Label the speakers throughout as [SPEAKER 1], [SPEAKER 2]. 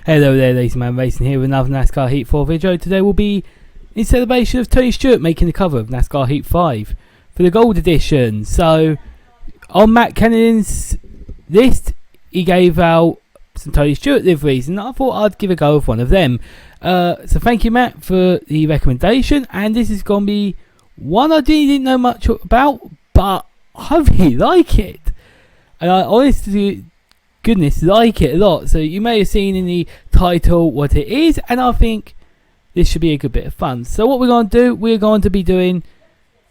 [SPEAKER 1] Hello there, ladies and man, Racing here with another NASCAR Heat 4 video. Today will be in celebration of Tony Stewart making the cover of NASCAR Heat 5 for the Gold Edition. So, on Matt Cannon's list, he gave out some Tony Stewart liveries, and I thought I'd give a go of one of them. So thank you, Matt, for the recommendation, and this is going to be one I didn't know much about, but I really like it. And I honestly, goodness, like it a lot. So you may have seen in the title what it is, and I think this should be a good bit of fun. So what we're going to do, we're going to be doing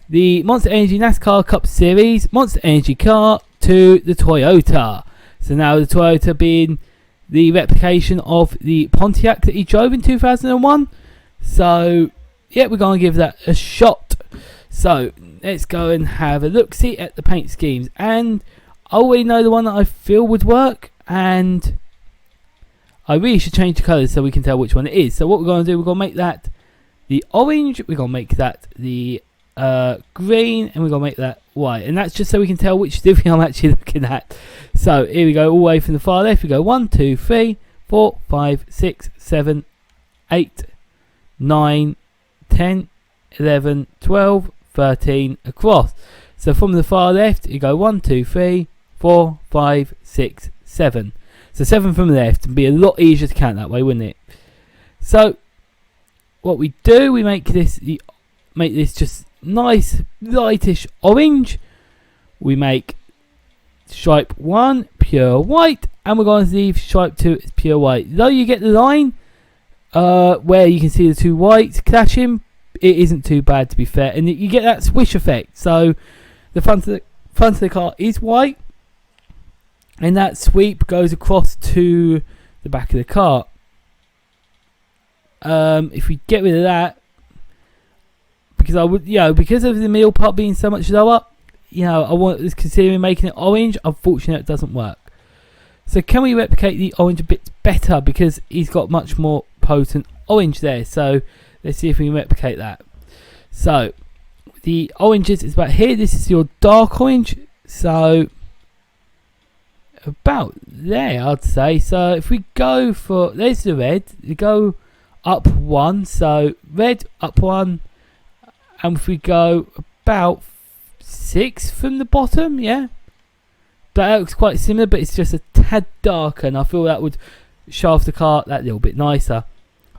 [SPEAKER 1] the Monster Energy NASCAR Cup Series Monster Energy car to the Toyota. So now the Toyota being the replication of the Pontiac that he drove in 2001. So yeah, we're going to give that a shot. So let's go and have a look-see at the paint schemes. And I already know the one that I feel would work, and I really should change the colours so we can tell which one it is. So what we're going to do, we're going to make that the orange, we're going to make that the green, and we're going to make that white. And that's just so we can tell which livery I'm actually looking at. So here we go, all the way from the far left. We go 1, 2, 3, 4, 5, 6, 7, 8, 9, 10, 11, 12, 13 across. So from the far left, you go 1, 2, 3, 4, 5, 6, 7. So 7 from the left, would be a lot easier to count that way, wouldn't it? So what we do, we make this just nice lightish orange. We make stripe 1 pure white, and we're going to leave stripe 2 as pure white. Though you get the line where you can see the two whites clashing, it isn't too bad, to be fair, and you get that swish effect. So the front of the car is white, and that sweep goes across to the back of the car. If we get rid of that, because I would, because of the middle part being so much lower, I was considering making it orange. Unfortunately, it doesn't work. So can we replicate the orange a bit better, because he's got much more potent orange there. So let's see if we can replicate that. So the oranges is about here. This is your dark orange. So about there, I'd say. So if we go for, there's the red. We go up 1. So red up 1. And if we go about 6 from the bottom, yeah. That looks quite similar, but it's just a tad darker. And I feel that would shaft the car that little bit nicer.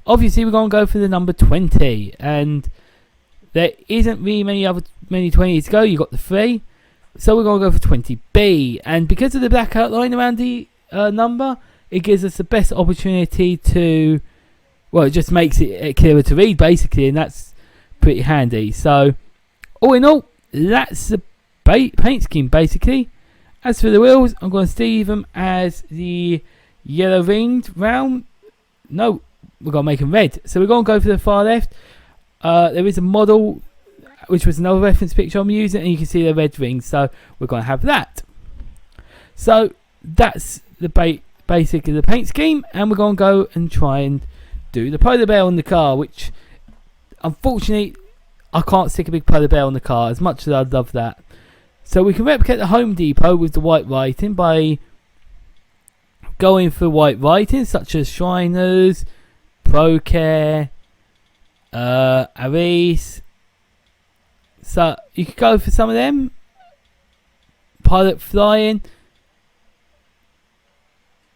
[SPEAKER 1] Obviously, we're going to go for the number 20. And there isn't really many 20s to go. You've got the 3. So we're going to go for 20B. And because of the black outline around the number, it gives us the best opportunity to, well, it just makes it clearer to read, basically. And that's pretty handy. So all in all, that's the paint scheme, basically. As for the wheels, I'm going to leave them as the yellow ringed round. No, we're going to make them red. So we're going to go for the far left. There is a model, which was another reference picture I'm using, and you can see the red rings, so we're going to have that. So that's the basic of the paint scheme, and we're going to go and try and do the polar bear on the car, which unfortunately I can't stick a big polar bear on the car, as much as I'd love that. So we can replicate the Home Depot with the white writing by going for white writing, such as Shriners, ProCare, Aris. So you could go for some of them. Pilot Flying,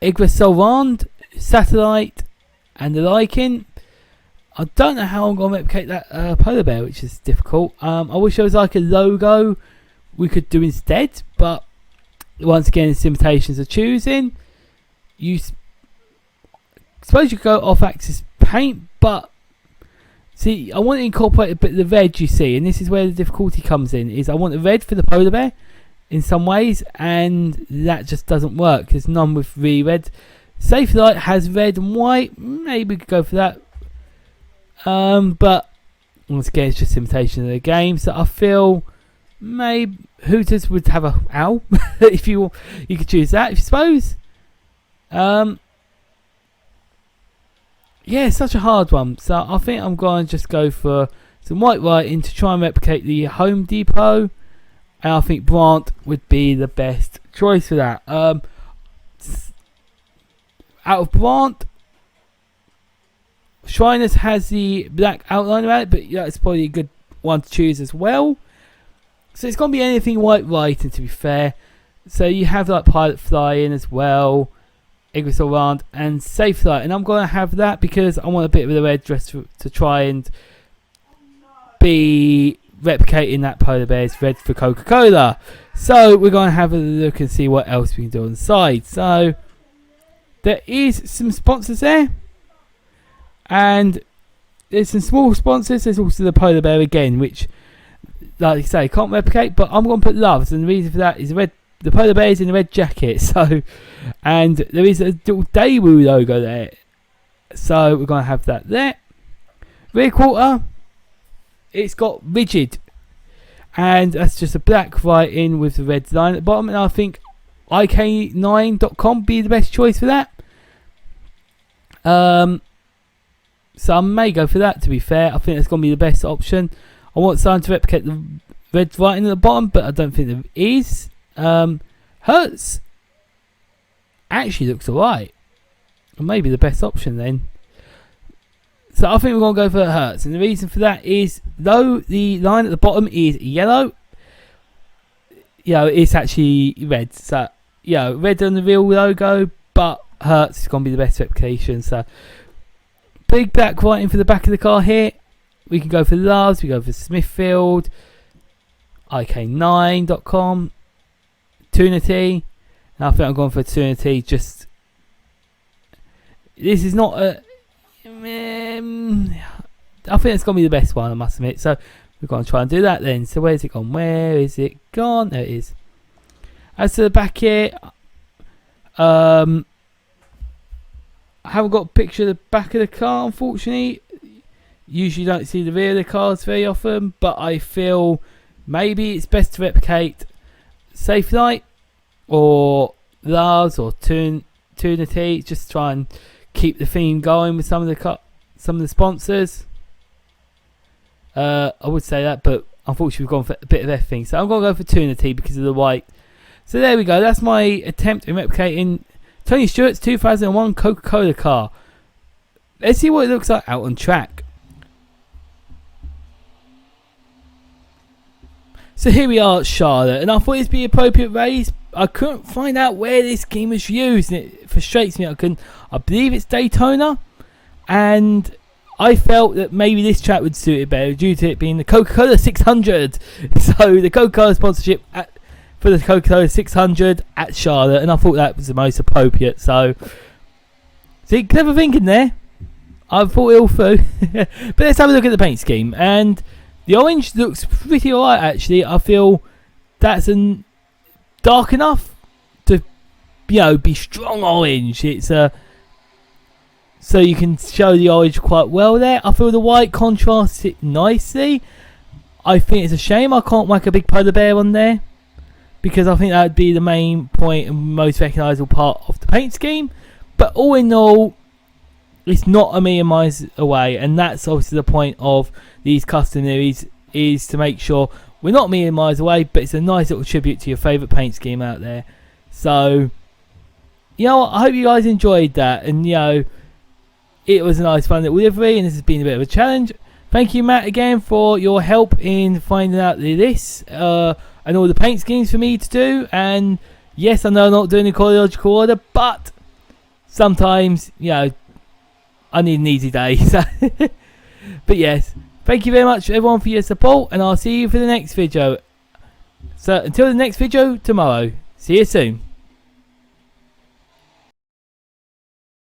[SPEAKER 1] Igwa Solvand, Satellite, and the liking. I don't know how I'm going to replicate that polar bear, which is difficult. I wish there was like a logo we could do instead, but once again, it's limitations of choosing. You suppose you could go off-axis paint, but see, I want to incorporate a bit of the red, you see, and this is where the difficulty comes in, is I want the red for the polar bear in some ways, and that just doesn't work. There's none with really red. Safe Light has red and white, maybe we could go for that. But once again, it's just imitation of the game, so I feel maybe Hooters would have a owl. If you could choose that, if you suppose. Yeah, it's such a hard one. So I think I'm going to just go for some white writing to try and replicate the Home Depot. And I think Brandt would be the best choice for that. Out of Brandt, Shriners has the black outline around it, but that's probably a good one to choose as well. So it's going to be anything white writing, to be fair. So you have like Pilot Flying as well, Igris Around, and Safe Flight. And I'm going to have that because I want a bit of the red dress to try and be replicating that Polar Bear's red for Coca Cola. So we're going to have a look and see what else we can do on the side. So there is some sponsors there, and there's some small sponsors. There's also the Polar Bear again, which, like I say, can't replicate, but I'm going to put Loves, and the reason for that is the Polar Bear is in the red jacket. So, and there is a little Daewoo logo there, so we're going to have that there. Rear quarter, it's got rigid, and that's just a black writing with the red line at the bottom, and I think ik9.com be the best choice for that. So I may go for that, to be fair. I think that's going to be the best option. I want something to replicate the red writing at the bottom, but I don't think there is. Hertz actually looks alright. Maybe the best option then. So I think we're going to go for Hertz. And the reason for that is, though the line at the bottom is yellow, it's actually red. So, red on the real logo, but Hertz is going to be the best replication. So, big black writing for the back of the car here. We can go for Loves, we go for Smithfield, ik9.com, Tunity. And I think I'm going for Tunity. Just, this is not a, I think it's going to be the best one, I must admit. So we're going to try and do that then. So where's it gone? Where is it gone? There it is. As to the back here, I haven't got a picture of the back of the car, unfortunately. Usually don't see the rear of the cars very often, but I feel maybe it's best to replicate Safe Light or Lars or Tunity. Just try and keep the theme going with some of the sponsors. I would say that, but unfortunately we've gone for a bit of everything. So I'm going to go for Tunity because of the white. So there we go. That's my attempt in replicating Tony Stewart's 2001 Coca Cola car. Let's see what it looks like out on track. So here we are at Charlotte, and I thought it'd be an appropriate race. I couldn't find out where this scheme was used, and it frustrates me. I believe it's Daytona, and I felt that maybe this track would suit it better due to it being the Coca Cola 600. So the Coca Cola sponsorship for the Coca Cola 600 at Charlotte, and I thought that was the most appropriate. So, see, clever thinking there. I thought it all through. But let's have a look at the paint scheme, and the orange looks pretty alright actually. I feel that's dark enough to, be strong orange. It's so you can show the orange quite well there. I feel the white contrasts it nicely. I think it's a shame I can't whack a big polar bear on there, because I think that would be the main point and most recognisable part of the paint scheme. But all in all, it's not a million miles away, and that's obviously the point of these custom series, is to make sure we're not a million miles away, but it's a nice little tribute to your favourite paint scheme out there. So, I hope you guys enjoyed that, and it was a nice fun little livery, and this has been a bit of a challenge. Thank you, Matt, again for your help in finding out this and all the paint schemes for me to do. And yes, I know I'm not doing a chronological order, but sometimes I need an easy day. So but yes, thank you very much everyone for your support, and I'll see you for the next video. So until the next video tomorrow, see you soon.